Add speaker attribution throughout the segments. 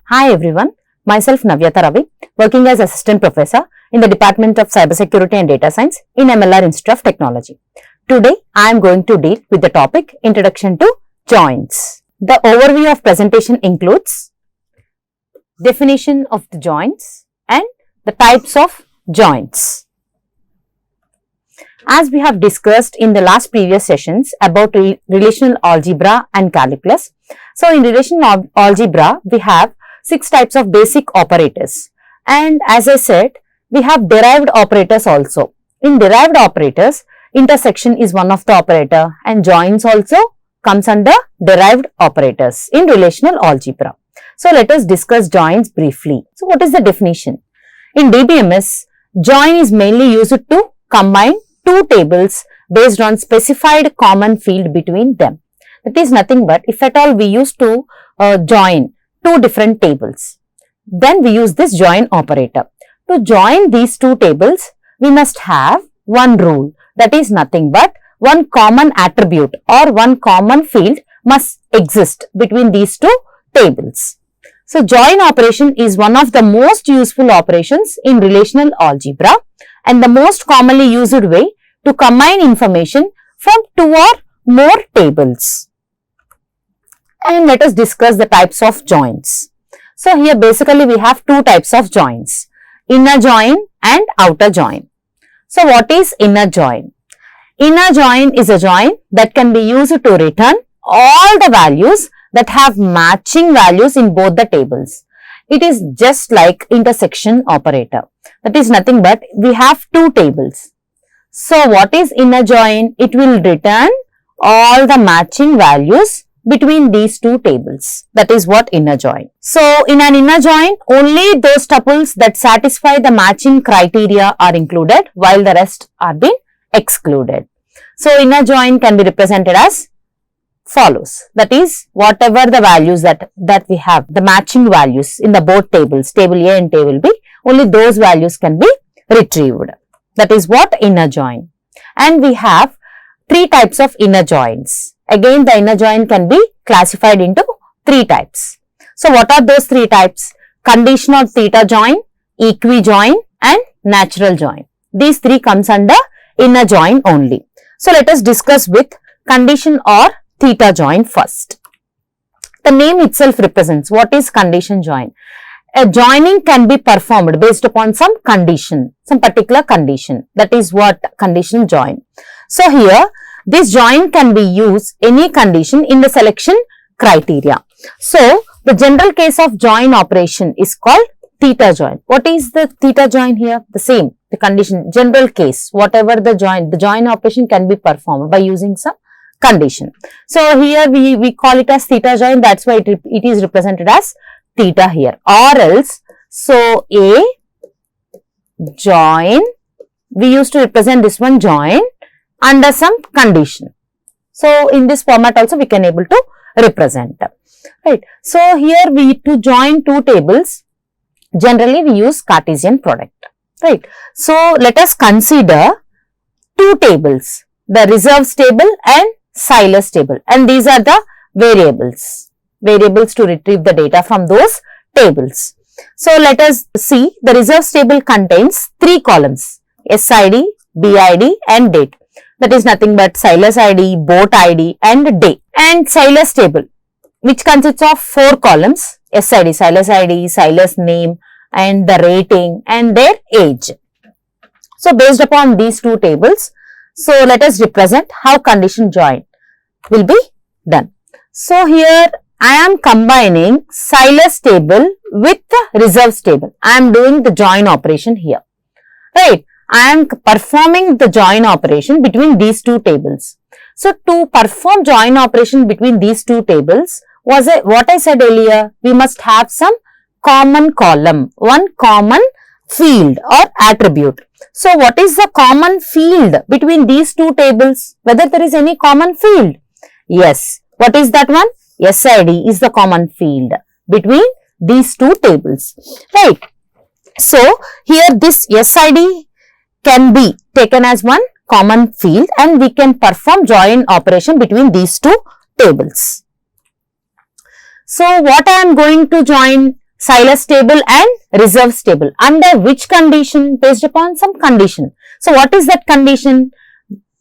Speaker 1: Hi everyone, myself Navyatha Ravi, working as Assistant Professor in the Department of Cybersecurity and Data Science in MLR Institute of Technology. Today, I am going to deal with the topic Introduction to Joins. The overview of presentation includes definition of the joins and the types of joins. As we have discussed in the last previous sessions about relational algebra and calculus, so in relational algebra, we have 6 types of basic operators, and as I said, we have derived operators also. In derived operators, intersection is one of the operator and joins also comes under derived operators in relational algebra. So let us discuss joins briefly. So what is the definition? In DBMS, join is mainly used to combine two tables based on specified common field between them. That is nothing but if at all we used to join two different tables, then we use this join operator. To join these two tables, we must have one rule, that is nothing but one common attribute or one common field must exist between these two tables. So join operation is one of the most useful operations in relational algebra and the most commonly used way to combine information from two or more tables. And let us discuss the types of joins. So here basically we have two types of joins, inner join and outer join. So what is inner join? Inner join is a join that can be used to return all the values that have matching values in both the tables. It is just like intersection operator. That is nothing but we have two tables. So what is inner join? It will return all the matching values between these two tables. That is what inner join. So in an inner join, only those tuples that satisfy the matching criteria are included while the rest are being excluded. So inner join can be represented as follows. That is whatever the values that we have, the matching values in the both tables, table A and table B, only those values can be retrieved. That is what inner join. And we have 3 types of inner joins. Again, the inner join can be classified into 3 types. So what are those 3 types? Conditional theta join, equi-join and natural join. These 3 comes under inner join only. So let us discuss with condition or theta join first. The name itself represents what is condition join. A joining can be performed based upon some condition, some particular condition. That is what condition join. So here, this join can be used any condition in the selection criteria. So the general case of join operation is called theta join. What is the theta join here? The same, the condition, general case, whatever the join operation can be performed by using some condition. So here we call it as theta join, that's why it is represented as theta here. Or else, so a join, we used to represent this one join under some condition. So in this format also we can able to represent. Right. So here to join two tables, generally we use Cartesian product. Right. So let us consider two tables, the reserves table and Silas table, and these are the variables to retrieve the data from those tables. So let us see, the reserves table contains 3 columns, SID, BID and date. That is nothing but Silas ID, boat ID and day. And Silas table, which consists of 4 columns, SID, Silas ID, Silas name and the rating and their age. So based upon these 2 tables, so let us represent how condition join will be done. So here I am combining Silas table with the reserves table. I am doing the join operation here. Right. I am performing the join operation between these 2 tables. So to perform join operation between these 2 tables, what I said earlier, we must have some common column, one common field or attribute. So what is the common field between these 2 tables? Whether there is any common field? Yes. What is that one? SID is the common field between these 2 tables. Right. So here this SID can be taken as one common field and we can perform join operation between these 2 tables. So what I am going to join? Silas table and reserves table. Under which condition? Based upon some condition. So what is that condition?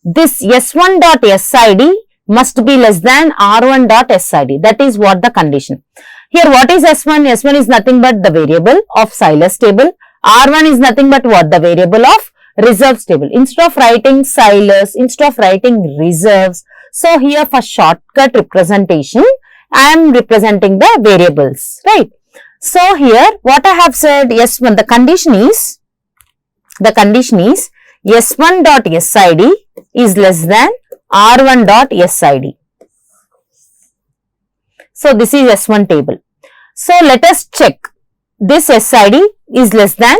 Speaker 1: This S1.SID must be less than R1.SID. That is what the condition. Here what is S1? S1 is nothing but the variable of Silas table. R1 is nothing but what? The variable of reserves table. Instead of writing Silas, instead of writing reserves, so here for shortcut representation, I am representing the variables, right? So here what I have said, S1, the condition is S1.SID is less than R1.SID. So this is S1 table. So let us check this SID is less than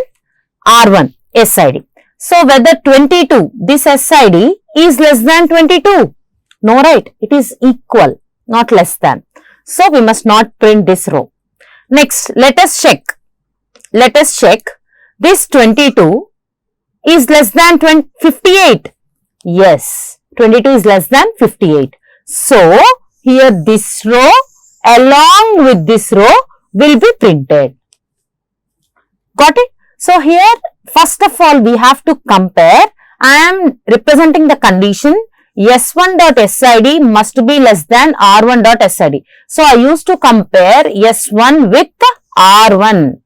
Speaker 1: R1 SID. So whether 22, this SID is less than 22. No, right? It is equal, not less than. So we must not print this row. Next, let us check. This 22 is less than 58. Yes, 22 is less than 58. So here this row along with this row will be printed. Got it? So here first of all we have to compare. I am representing the condition S1.SID must be less than R1.SID. So I used to compare S1 with R1.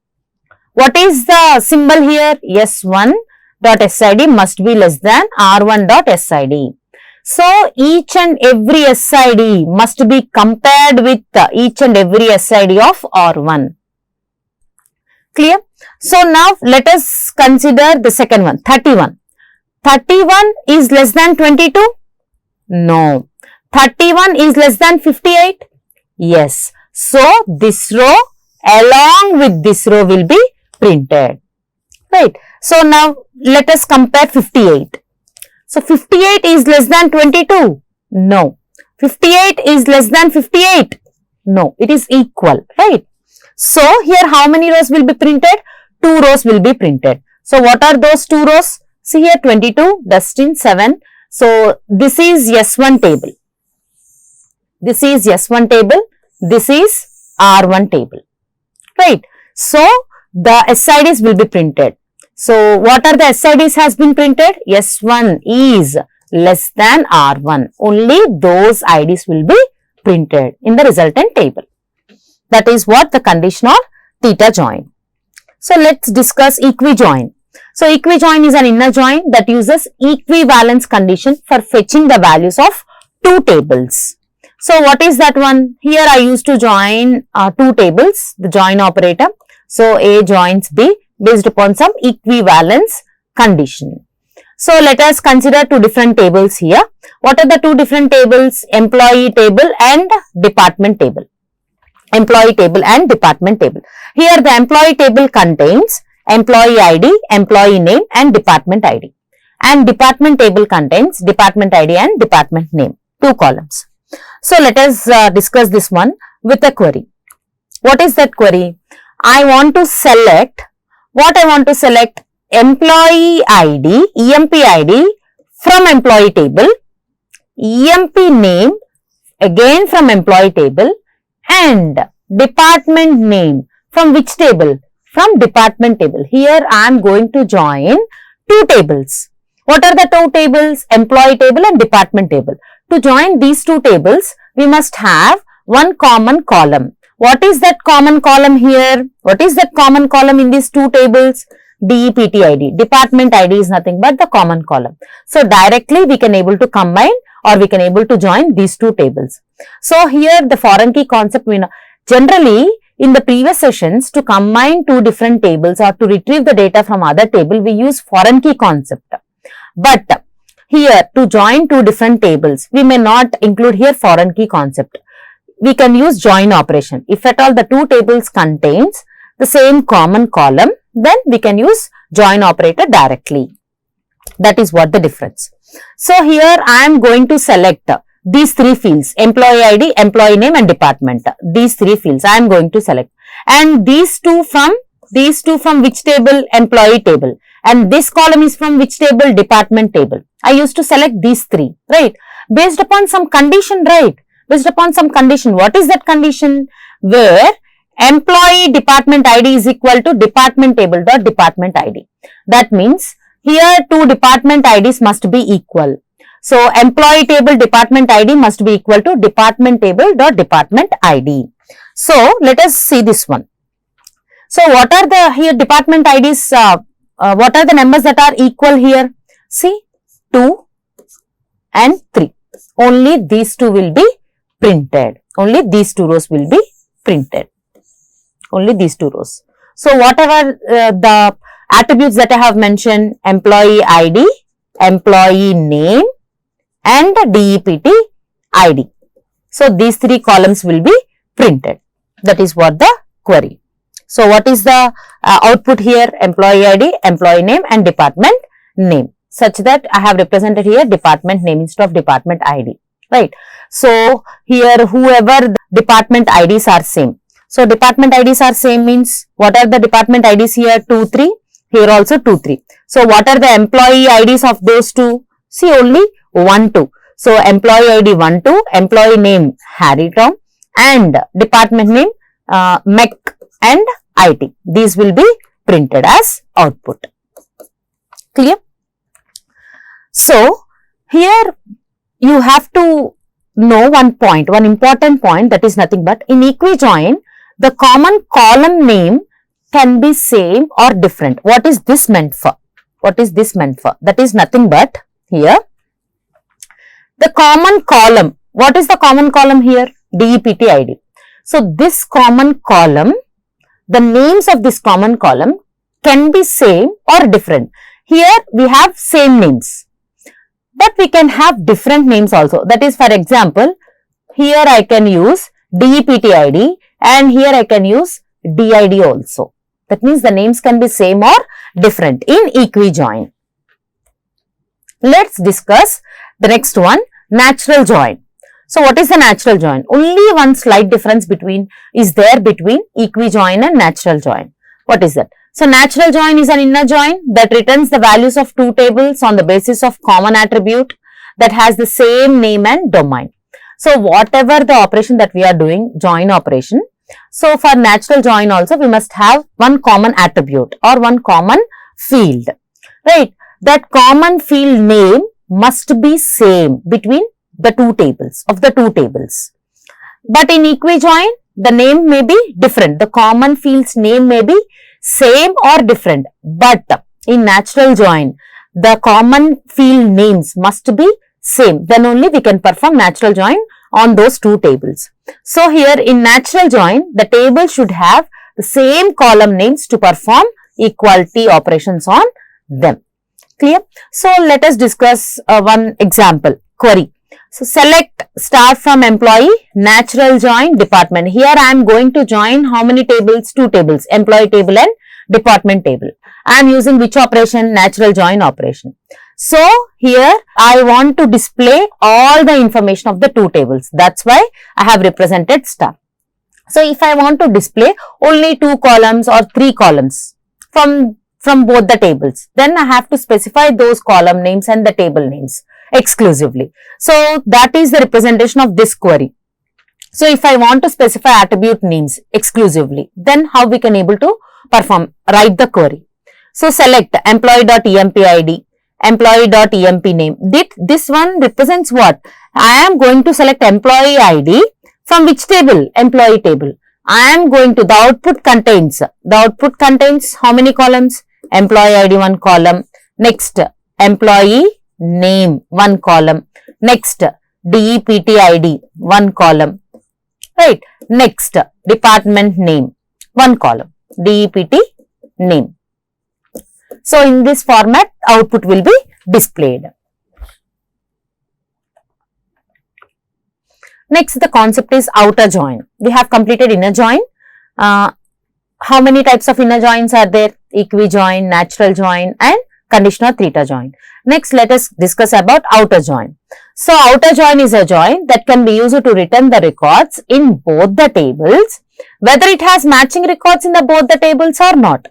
Speaker 1: What is the symbol here? S1.SID must be less than R1.SID. So each and every SID must be compared with each and every SID of R1. Clear? So now let us consider the second one, 31. 31 is less than 22? No. 31 is less than 58? Yes. So this row along with this row will be printed. Right. So now let us compare 58. So 58 is less than 22? No. 58 is less than 58? No. It is equal. Right. So here how many rows will be printed? 2 rows will be printed. So what are those 2 rows? See here 22, Dustin 7. So this is S1 table. This is S1 table. This is R1 table. Right. So the SIDs will be printed. So what are the SIDs has been printed? S1 is less than R1. Only those IDs will be printed in the resultant table. That is what the condition of theta join. So let's discuss equijoin. So equijoin is an inner join that uses equivalence condition for fetching the values of 2 tables. So what is that one? Here I used to join 2 tables, the join operator. So A joins B based upon some equivalence condition. So let us consider 2 different tables here. What are the 2 different tables? Employee table and department table. Employee table and department table. Here the employee table contains employee ID, employee name and department ID. And department table contains department ID and department name. 2 columns. So let us discuss this one with a query. What is that query? I want to select, employee ID, EMP ID from employee table, EMP name again from employee table and department name from which table? From department table. Here I am going to join 2 tables. What are the 2 tables? Employee table and department table. To join these 2 tables, we must have one common column. What is that common column here? What is that common column in these 2 tables? DEPT ID. Department ID is nothing but the common column. So directly we can able to combine or we can able to join these 2 tables. So here the foreign key concept we know. Generally in the previous sessions to combine 2 different tables or to retrieve the data from other table we use foreign key concept. But here to join 2 different tables we may not include here foreign key concept. We can use join operation. If at all the 2 tables contains the same common column, then we can use join operator directly. That is what the difference. So here I am going to select these 3 fields, employee ID, employee name and department. These 3 fields I am going to select. And these two from which table? Employee table. And this column is from which table? Department table. I used to select these 3, right? Based upon some condition, right? Based upon some condition. What is that condition? Where employee department ID is equal to department table dot department ID. That means here two department IDs must be equal. So employee table department ID must be equal to department table dot department ID. So let us see this one. So what are the here department IDs? What are the numbers that are equal here? See, 2 and 3. Only these two will be printed. Only these two rows will be printed. Only these two rows. So whatever the attributes that I have mentioned, employee ID, employee name and DEPT ID. So these three columns will be printed. That is what the query. So what is the output here? Employee ID, employee name and department name. Such that I have represented here department name instead of department ID. Right. So here whoever the department IDs are same. So department IDs are same means what are the department IDs here? 2, 3. Here also 2, 3. So what are the employee IDs of those two? See only 1, 2. So employee ID 1, 2, employee name Harry Tom and department name MEC and IT. These will be printed as output. Clear? So here you have to know one point, one important point, that is nothing but in equijoin the common column name can be same or different. What is this meant for? What is this meant for? That is nothing but here the common column. What is the common column here? DEPT ID. So this common column, the names of this common column can be same or different. Here we have same names, but we can have different names also. That is, for example, here I can use DEPT ID and here I can use DID also. That means the names can be same or different in equijoin. Let's discuss the next one, natural join. So what is the natural join? Only one slight difference is there between equijoin and natural join. What is that? So natural join is an inner join that returns the values of two tables on the basis of common attribute that has the same name and domain. So whatever the operation that we are doing, join operation. So for natural join also we must have one common attribute or one common field, right? That common field name must be same between the two tables But in equijoin the name may be different. The common field's name may be same or different. But in natural join the common field names must be same. Then only we can perform natural join on those two tables. So here in natural join the table should have the same column names to perform equality operations on them. Clear? So let us discuss one example query. So select start from employee, natural join department. Here I am going to join how many tables? Two tables, employee table and department table. I am using which operation? Natural join operation. So here I want to display all the information of the two tables. That's why I have represented star. So if I want to display only 2 columns or 3 columns from both the tables, then I have to specify those column names and the table names exclusively. So that is the representation of this query. So if I want to specify attribute names exclusively, then how we can able to write the query. So select employee.emp ID, employee.emp name. This one represents what? I am going to select employee ID from which table? Employee table. I am going to, the output contains how many columns? Employee ID 1 column. Next, employee name 1 column. Next, DEPT ID 1 column. Right. Next, department name 1 column. DEPT name. So in this format, output will be displayed. Next, the concept is outer join. We have completed inner join. How many types of inner joins are there? Equijoin, natural join and conditional theta join. Next, let us discuss about outer join. So outer join is a join that can be used to return the records in both the tables, whether it has matching records in both the tables or not.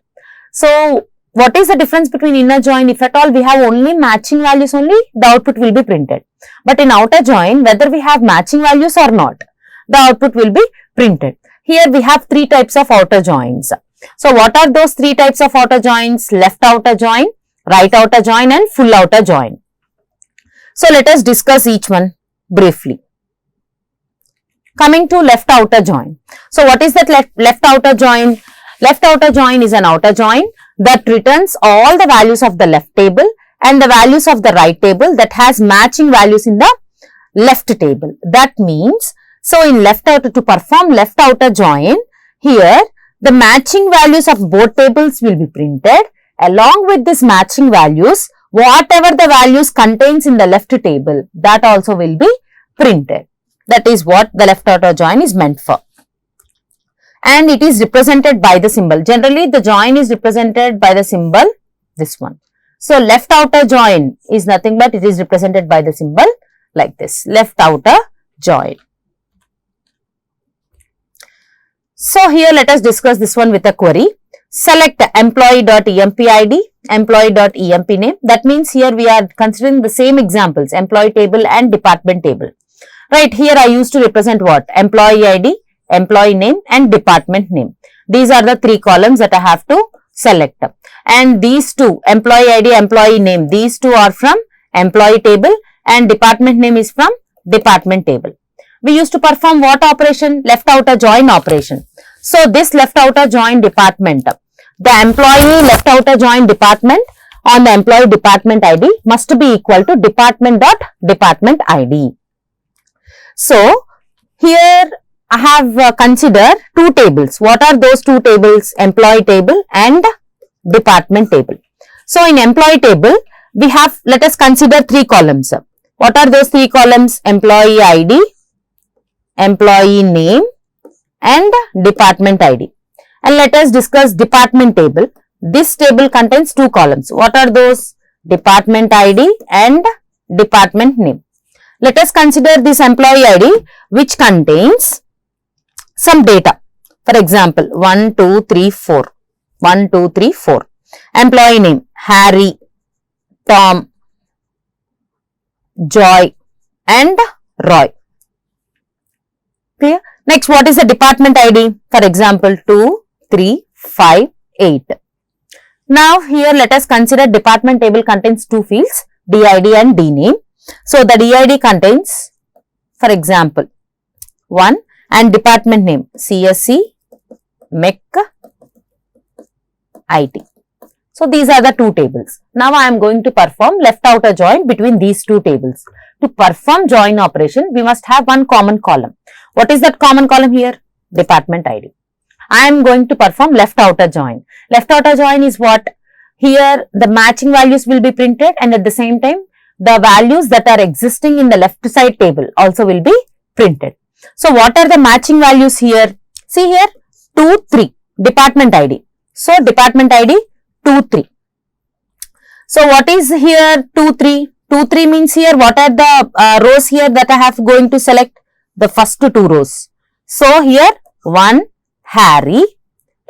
Speaker 1: So what is the difference between inner join? If at all we have only matching values only, the output will be printed. But in outer join, whether we have matching values or not, the output will be printed. here we have three types of outer joins. So what are those three types of outer joins? Left outer join, right outer join and full outer join. So let us discuss each one briefly. Coming to left outer join. So what is that left outer join? Left outer join is an outer join that returns all the values of the left table and the values of the right table that has matching values in the left table. That means, so in left outer, to perform left outer join, here the matching values of both tables will be printed. Along with this matching values, whatever the values contains in the left table, that also will be printed. That is what the left outer join is meant for. And it is represented by the symbol. Generally, the join is represented by the symbol, this one. So, left outer join is nothing but it is represented by the symbol like this, left outer join. So, here let us discuss this one with a query. Select employee.emp ID, employee.emp name. That means here we are considering the same examples, employee table and department table. Right, here I used to represent what? Employee ID, employee name and department name. These are the three columns that I have to select. And these two, employee ID, employee name, these two are from employee table and department name is from department table. We used to perform what operation? Left outer join operation. So, this left outer join department, the employee left outer join department on the employee department ID must be equal to department.department ID. So, here I have considered two tables. What are those two tables? Employee table and department table. So, in employee table, we have, let us consider three columns. What are those three columns? Employee ID, employee name and department ID. And let us discuss department table. This table contains two columns. What are those? Department ID and department name. Let us consider this employee ID which contains some data. For example, 1, 2, 3, 4. 1, 2, 3, 4. Employee name, Harry, Tom, Joy and Roy. Clear? Next, what is the department ID? For example, 2, 3, 5, 8. Now, here let us consider department table contains two fields, DID and DName. So, the DID contains, for example, 1 and department name CSE, MEC, IT. So, these are the two tables. Now, I am going to perform left outer join between these two tables. To perform join operation, we must have one common column. What is that common column here? Department ID. I am going to perform left outer join. Left outer join is what? Here, the matching values will be printed and at the same time, the values that are existing in the left side table also will be printed. So, what are the matching values here? See here, 2, 3, department ID. So, department ID 2, 3. So, what is here 2, 3? 2, 3 means here, what are the rows here that I have going to select? The first two rows. So, here 1, Harry,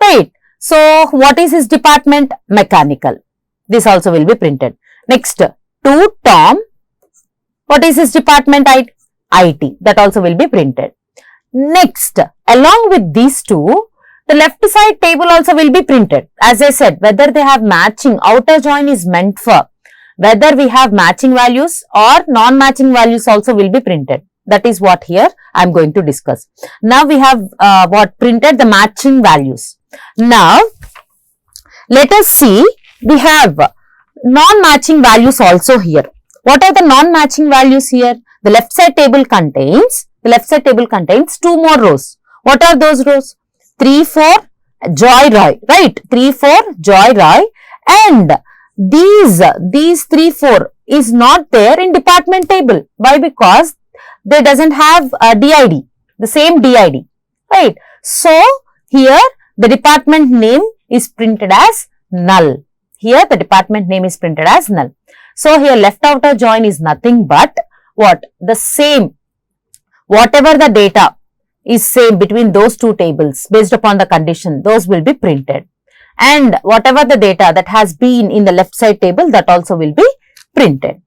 Speaker 1: right. So, what is his department? Mechanical. This also will be printed. Next, 2, Tom. What is his department? IT. That also will be printed. Next, along with these two, the left side table also will be printed. As I said, whether they have matching, outer join is meant for whether we have matching values or non-matching values also will be printed. That is what here I am going to discuss. Now, we have printed the matching values. Now, let us see, we have non-matching values also here. What are the non-matching values here? The left side table contains two more rows. What are those rows? 3, 4, Joy, Roy, right? 3, 4, Joy, Roy, and these 3, 4 is not there in department table. Why? Because they doesn't have a DID, the same DID, right? So, here the department name is printed as null. Here the department name is printed as null. So, here left outer join is nothing but what? The same, whatever the data is same between those two tables based upon the condition, those will be printed. And whatever the data that has been in the left side table, that also will be printed.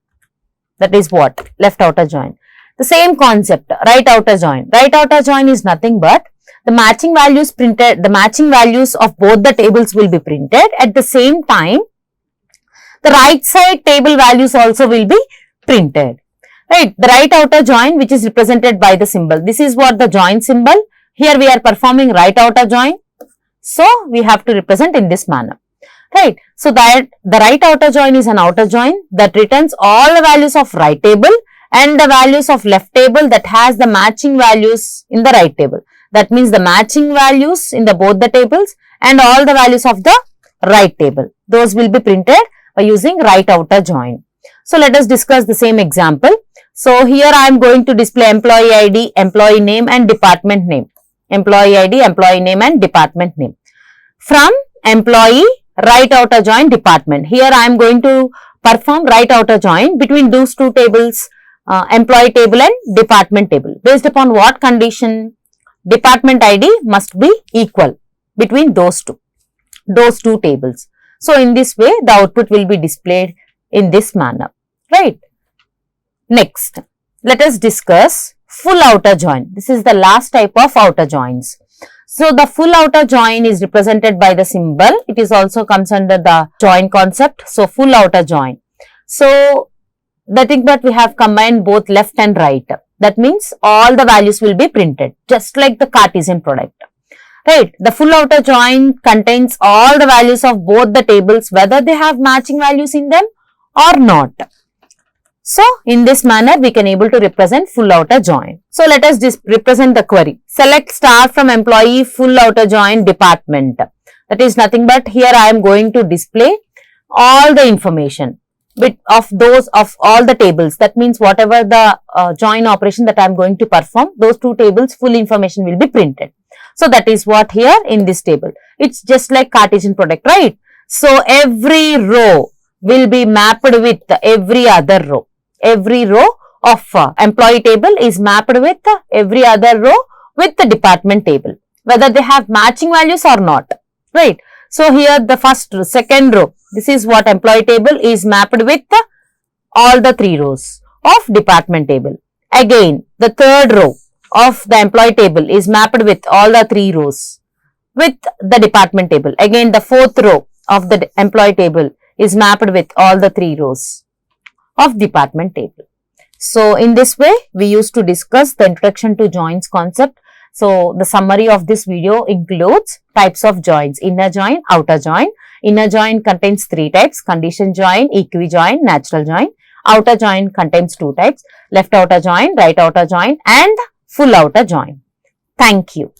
Speaker 1: That is what? Left outer join. The same concept, right outer join. Right outer join is nothing but the matching values printed, the matching values of both the tables will be printed. At the same time, the right side table values also will be printed. Right, the right outer join, which is represented by the symbol. This is what the join symbol. Here we are performing right outer join. So we have to represent in this manner. Right. So that the right outer join is an outer join that returns all the values of right table and the values of left table that has the matching values in the right table. That means the matching values in the both the tables and all the values of the right table. Those will be printed by using right outer join. So let us discuss the same example. So here I am going to display employee ID, employee name and department name. Employee ID, employee name and department name. From employee, right outer join, department. Here I am going to perform right outer join between those two tables, employee table and department table. Based upon what condition? Department ID must be equal between those two tables. So in this way, the output will be displayed in this manner, right? Next, let us discuss full outer join. This is the last type of outer joins. So the full outer join is represented by the symbol. It is also comes under the join concept. So full outer join. So the thing that we have combined both left and right. That means all the values will be printed just like the Cartesian product. Right. The full outer join contains all the values of both the tables, whether they have matching values in them or not. So, in this manner, we can able to represent full outer join. So, let us represent the query. Select star from employee full outer join department. That is nothing but here I am going to display all the information of all the tables. That means whatever the join operation that I am going to perform, those two tables full information will be printed. So, that is what here in this table. It's just like Cartesian product, right? So, every row will be mapped with every other row. Every row of employee table is mapped with every other row with the department table, whether they have matching values or not, right? So, here the second row, this is what employee table is mapped with all the three rows of department table. Again, the third row of the employee table is mapped with all the three rows with the department table. Again, the fourth row of the employee table is mapped with all the three rows of department table. So, in this way, we used to discuss the introduction to joins concept. So, the summary of this video includes types of joins: inner join, outer join. Inner join contains three types: condition join, equi-join, natural join. Outer join contains two types: left outer join, right outer join and full outer join. Thank you.